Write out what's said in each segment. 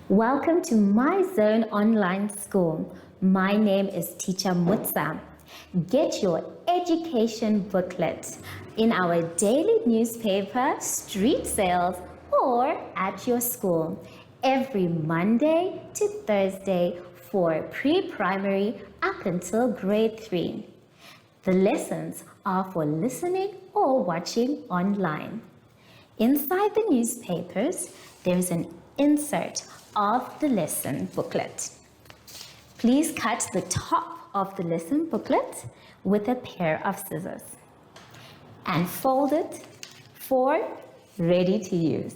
Welcome to My Zone Online School. My name is Teacher Mutsa. Get your education booklet in our daily newspaper, street sales, or at your school every Monday to Thursday for pre-primary up until grade 3. The lessons are for listening or watching online. Inside the newspapers, there is an insert of the lesson booklet. Please cut the top of the lesson booklet with a pair of scissors and fold it for ready to use.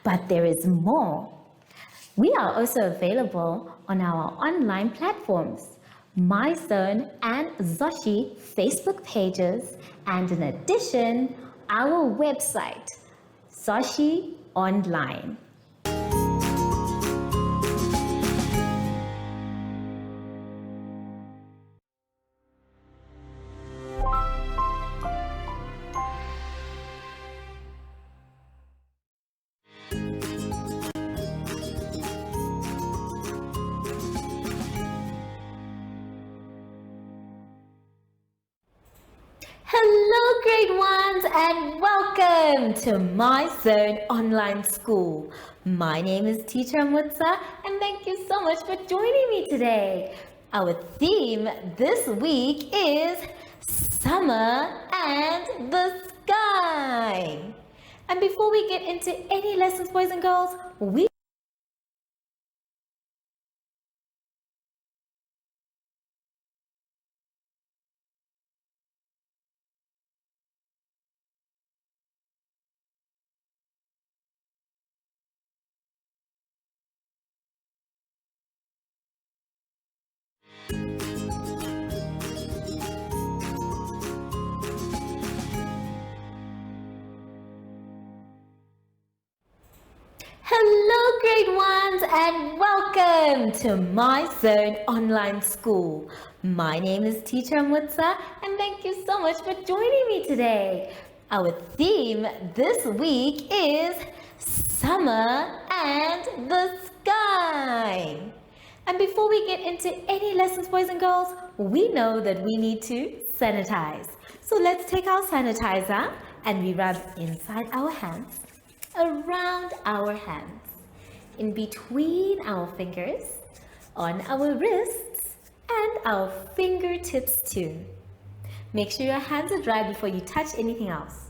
But there is more. We are also available on our online platforms, MyZone and Zoshi Facebook pages, and in addition, our website, Zoshi Online. Hello grade ones and welcome to My Zone Online School. My name is Teacher Mutsa and thank you so much for joining me today. Our theme this week is Summer and the Sky. And before we get into any lessons, boys and girls, Hello grade ones and welcome to My Zone Online School. My name is Teacher Mutsa and thank you so much for joining me today. Our theme this week is Summer and the Sky. And before we get into any lessons, boys and girls, we know that we need to sanitize. So let's take our sanitizer and we rub inside our hands, around our hands, in between our fingers, on our wrists, and our fingertips too. Make sure your hands are dry before you touch anything else.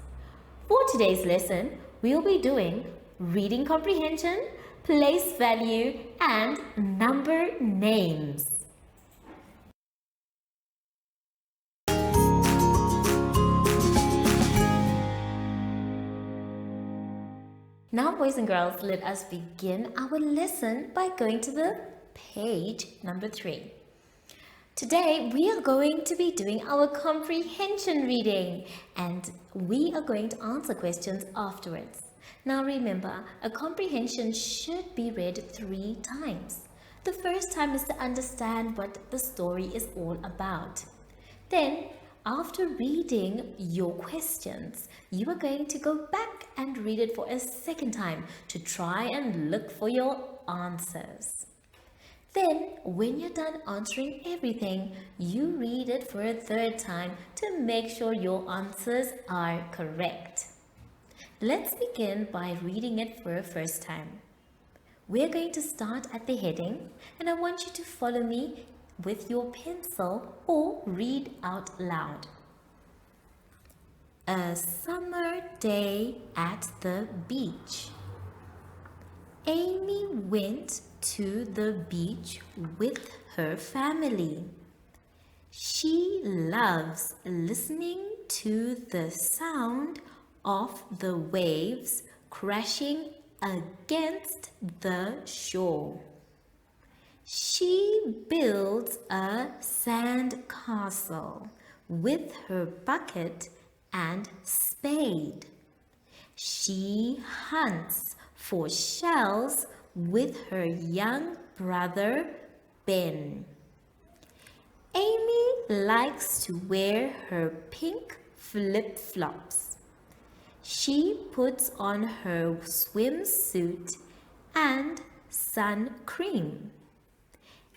For today's lesson, we'll be doing reading comprehension, place value, and number names. Now, boys and girls, let us begin our lesson by going to the page number 3. Today, we are going to be doing our comprehension reading and we are going to answer questions afterwards. Now remember, a comprehension should be read 3 times. The first time is to understand what the story is all about. Then, after reading your questions, you are going to go back and read it for a second time to try and look for your answers. Then, when you're done answering everything, you read it for a third time to make sure your answers are correct. Let's begin by reading it for a first time. We're going to start at the heading, and I want you to follow me with your pencil or read out loud. A summer day at the beach. Amy went to the beach with her family. She loves listening to the sound of the waves crashing against the shore. She builds a sand castle with her bucket and spade. She hunts for shells with her young brother Ben. Amy likes to wear her pink flip-flops. She puts on her swimsuit and sun cream.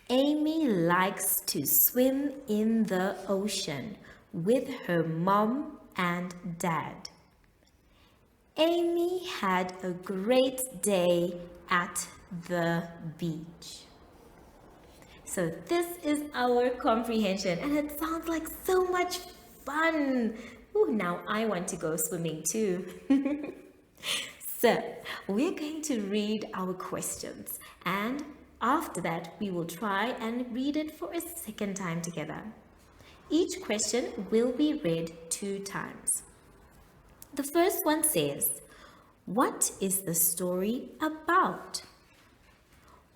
Amy likes to swim in the ocean with her mom and dad. Amy had a great day at the beach. So this is our comprehension, and it sounds like so much fun. Ooh, now I want to go swimming too. So we're going to read our questions, and after that we will try and read it for a second time together. Each question will be read 2 times. The first one says, what is the story about?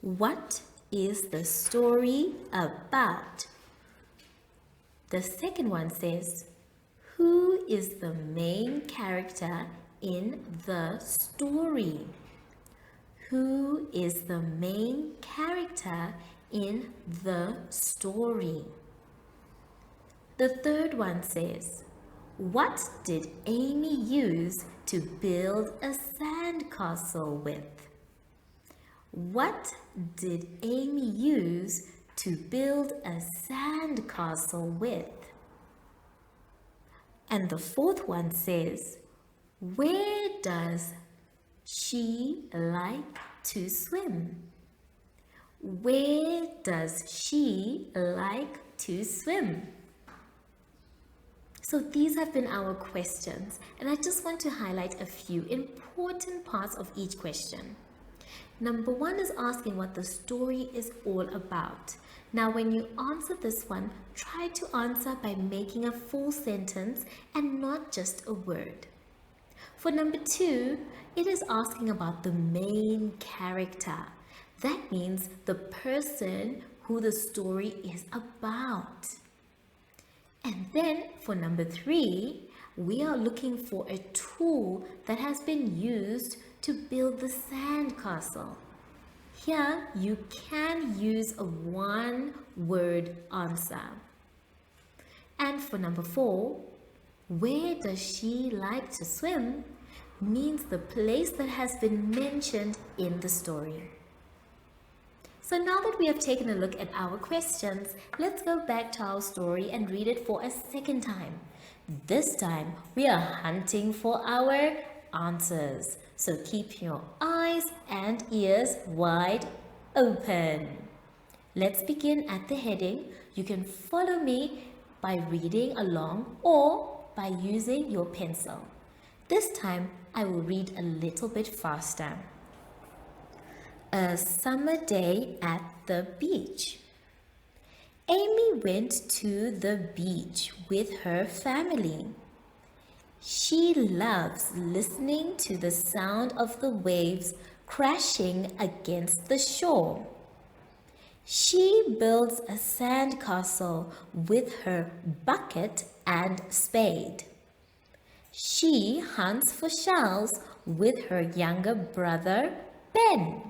What is the story about? The second one says, who is the main character in the story? Who is the main character in the story? The third one says, what did Amy use to build a sandcastle with? What did Amy use to build a sandcastle with? And the fourth one says, where does she like to swim? Where does she like to swim? So these have been our questions, and I just want to highlight a few important parts of each question. Number 1 is asking what the story is all about. Now, when you answer this one, try to answer by making a full sentence and not just a word. For number 2, it is asking about the main character. That means the person who the story is about. And then for number 3, we are looking for a tool that has been used to build the sandcastle. Here, you can use a one-word answer. And for number 4, where does she like to swim means the place that has been mentioned in the story. So now that we have taken a look at our questions, let's go back to our story and read it for a second time. This time, we are hunting for our answers. So keep your eyes and ears wide open. Let's begin at the heading. You can follow me by reading along or by using your pencil. This time, I will read a little bit faster. A summer day at the beach. Amy went to the beach with her family. She loves listening to the sound of the waves crashing against the shore. She builds a sandcastle with her bucket and spade. She hunts for shells with her younger brother, Ben.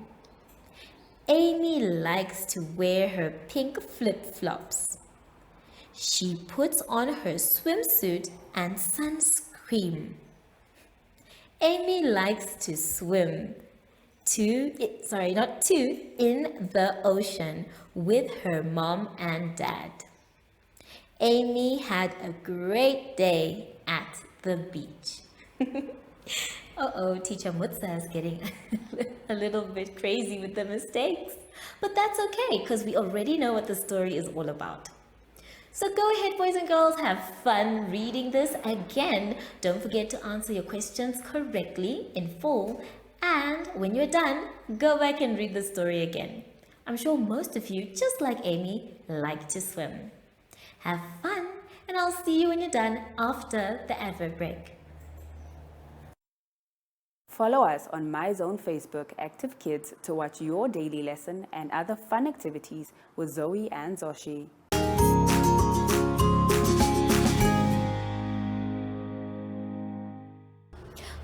Amy likes to wear her pink flip-flops. She puts on her swimsuit and sunscreen. Amy likes to swim in the ocean with her mom and dad. Amy had a great day at the beach. Uh-oh, Teacher Mutsa is getting a little bit crazy with the mistakes. But that's okay, because we already know what the story is all about. So go ahead, boys and girls, have fun reading this again. Don't forget to answer your questions correctly in full. And when you're done, go back and read the story again. I'm sure most of you, just like Amy, like to swim. Have fun, and I'll see you when you're done after the advert break. Follow us on MyZone Facebook Active Kids to watch your daily lesson and other fun activities with Zoe and Zoshi.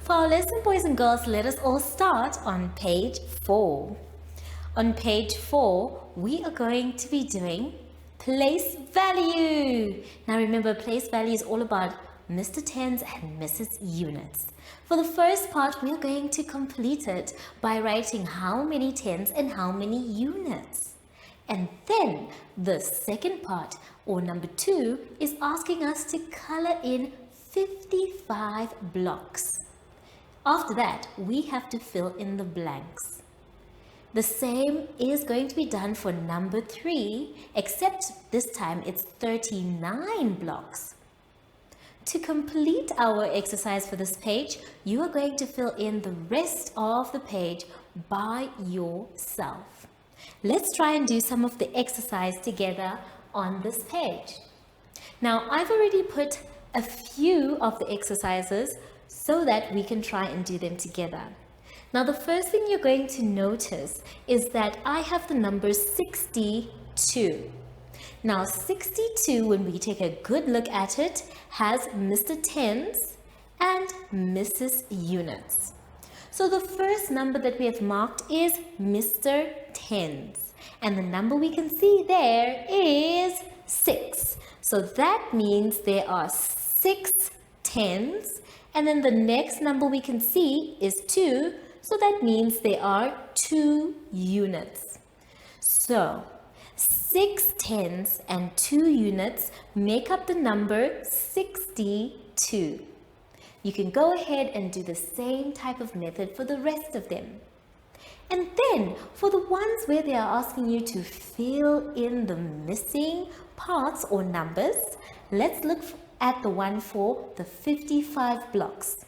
For our lesson, boys and girls, let us all start on page 4. On page 4, we are going to be doing place value. Now remember, place value is all about Mr. Tens and Mrs. Units. For the first part, we are going to complete it by writing how many tens and how many units. And then the second part, or number 2, is asking us to color in 55 blocks. After that, we have to fill in the blanks. The same is going to be done for number 3, except this time it's 39 blocks. To complete our exercise for this page, you are going to fill in the rest of the page by yourself. Let's try and do some of the exercise together on this page. Now, I've already put a few of the exercises so that we can try and do them together. Now, the first thing you're going to notice is that I have the number 62. Now, 62, when we take a good look at it, has Mr. Tens and Mrs. Units. So the first number that we have marked is Mr. Tens. And the number we can see there is 6. So that means there are 6 tens. And then the next number we can see is 2. So that means there are 2 units. So 6 tens and 2 units make up the number 62. You can go ahead and do the same type of method for the rest of them. And then for the ones where they are asking you to fill in the missing parts or numbers, let's look at the one for the 55 blocks.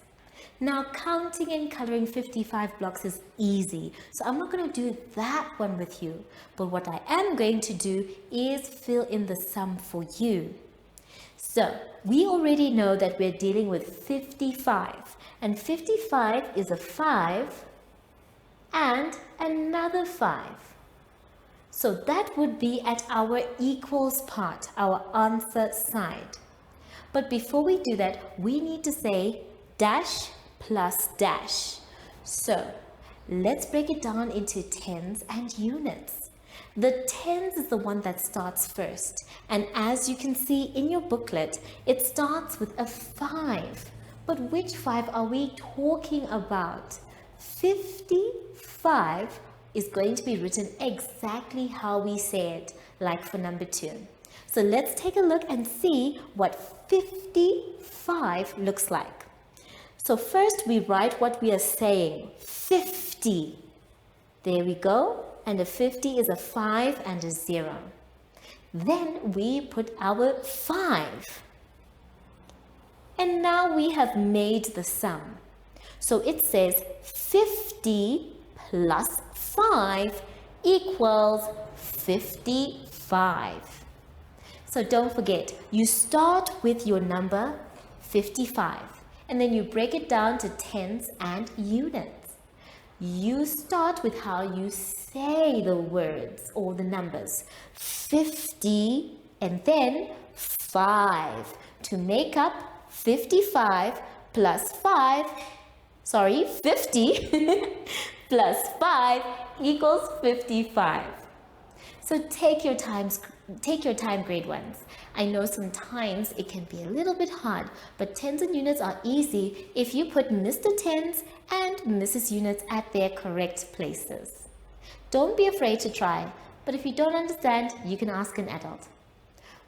Now, counting and coloring 55 blocks is easy, so I'm not going to do that one with you. But what I am going to do is fill in the sum for you. So, we already know that we're dealing with 55, and 55 is a 5 and another 5. So that would be at our equals part, our answer side. But before we do that, we need to say dash plus dash. So let's break it down into tens and units. The tens is the one that starts first. And as you can see in your booklet, it starts with a 5. But which 5 are we talking about? 55 is going to be written exactly how we say it, like for number 2. So let's take a look and see what 55 looks like. So first we write what we are saying, 50. There we go. And a 50 is a 5 and a 0. Then we put our 5. And now we have made the sum. So it says 50 plus 5 equals 55. So don't forget, you start with your number 55 and then you break it down to tens and units. You start with how you say the words or the numbers, 50 and then 5 to make up 55 plus 5, 50 plus 5 equals 55. So take your time, grade ones. I know sometimes it can be a little bit hard, but tens and units are easy if you put Mr. Tens and Mrs. Units at their correct places. Don't be afraid to try, but if you don't understand, you can ask an adult.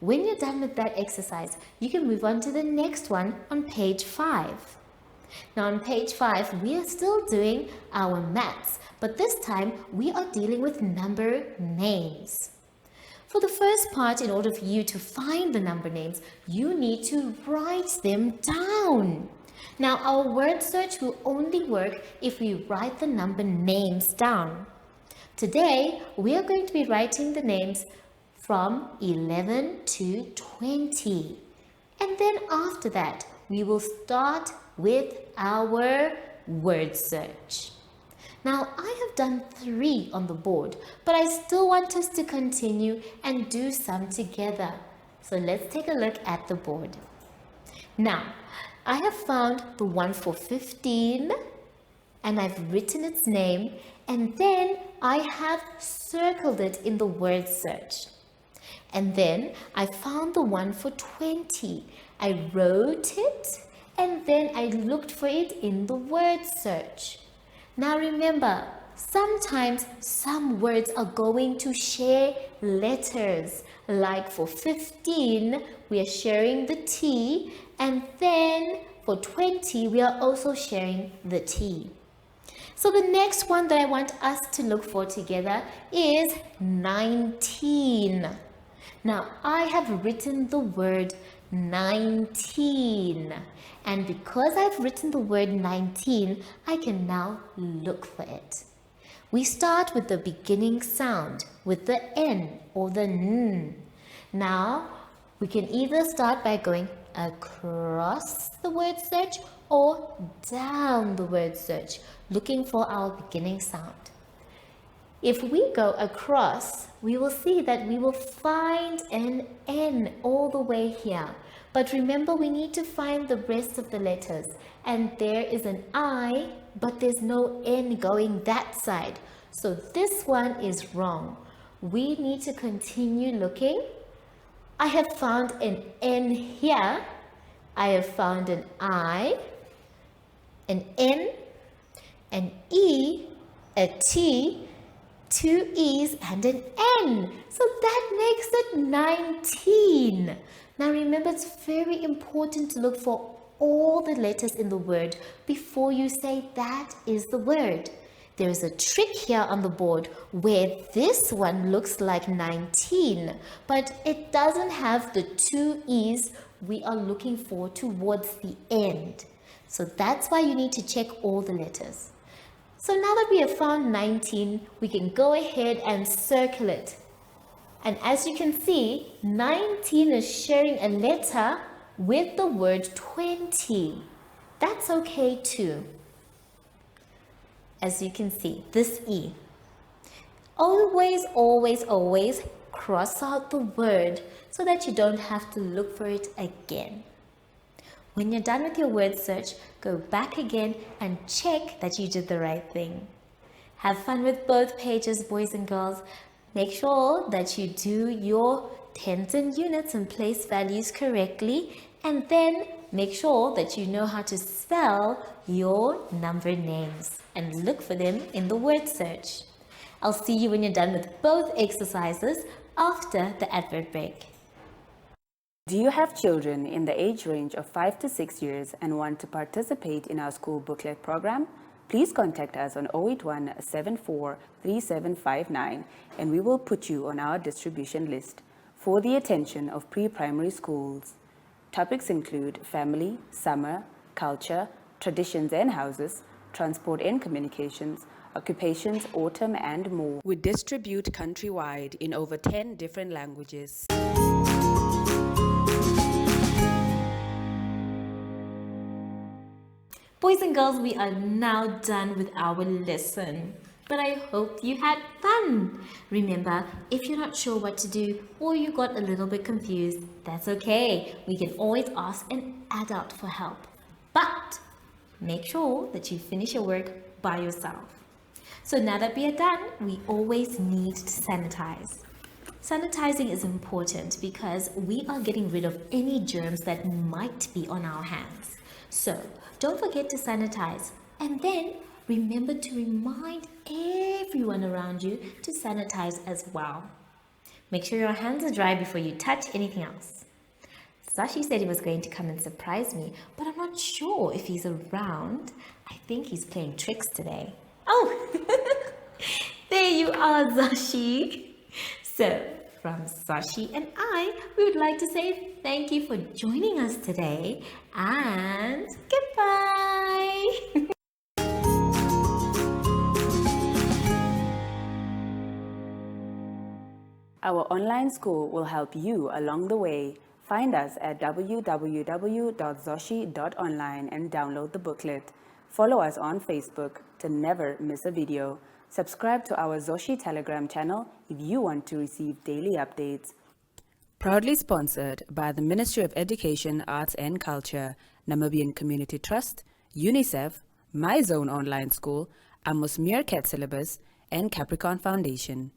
When you're done with that exercise, you can move on to the next one on page 5. Now on page 5, we are still doing our maths, but this time we are dealing with number names. For the first part, in order for you to find the number names, you need to write them down. Now our word search will only work if we write the number names down. Today, we are going to be writing the names from 11 to 20. And then after that, we will start with our word search. Now, I have done 3 on the board, but I still want us to continue and do some together. So let's take a look at the board. Now, I have found the one for 15, and I've written its name, and then I have circled it in the word search. And then I found the one for 20, I wrote it, and then I looked for it in the word search. Now remember, sometimes some words are going to share letters. Like for 15, we are sharing the T, and then for 20, we are also sharing the T. So the next one that I want us to look for together is 19. Now I have written the word 19, and because I've written the word 19, I can now look for it. We start with the beginning sound, with the N or the N. Now we can either start by going across the word search or down the word search, looking for our beginning sound. If we go across, we will see that we will find an N all the way here. But remember, we need to find the rest of the letters. And there is an I, but there's no N going that side. So this one is wrong. We need to continue looking. I have found an N here. I have found an I, an N, an E, a T, two E's and an N. So that makes it 19. Now remember, it's very important to look for all the letters in the word before you say that is the word. There is a trick here on the board where this one looks like 19, but it doesn't have the two E's we are looking for towards the end. So that's why you need to check all the letters. So now that we have found 19, we can go ahead and circle it. And as you can see, 19 is sharing a letter with the word 20. That's okay too. As you can see, this E. Always, always, always cross out the word so that you don't have to look for it again. When you're done with your word search, go back again and check that you did the right thing. Have fun with both pages, boys and girls. Make sure that you do your tens and units and place values correctly, and then make sure that you know how to spell your number names and look for them in the word search. I'll see you when you're done with both exercises after the advert break. Do you have children in the age range of 5 to 6 years and want to participate in our school booklet program? Please contact us on 081 74 3759 and we will put you on our distribution list for the attention of pre-primary schools. Topics include family, summer, culture, traditions and houses, transport and communications, occupations, autumn and more. We distribute countrywide in over 10 different languages. Boys and girls, we are now done with our lesson, but I hope you had fun. Remember, if you're not sure what to do or you got a little bit confused, that's okay. We can always ask an adult for help. But make sure that you finish your work by yourself. So now that we are done, we always need to sanitize. Sanitizing is important because we are getting rid of any germs that might be on our hands. So don't forget to sanitize, and then remember to remind everyone around you to sanitize as well. Make sure your hands are dry before you touch anything else. Sashi said he was going to come and surprise me, but I'm not sure if he's around. I think he's playing tricks today. Oh, there you are, Sashi. So, from Sashi and I, we would like to say thank you for joining us today and goodbye. Our online school will help you along the way. Find us at www.zoshi.online and download the booklet. Follow us on Facebook to never miss a video. Subscribe to our Zoshi Telegram channel if you want to receive daily updates. Proudly sponsored by the Ministry of Education, Arts and Culture, Namibian Community Trust, UNICEF, My Zone Online School, Amos Meerkat Syllabus, and Capricorn Foundation.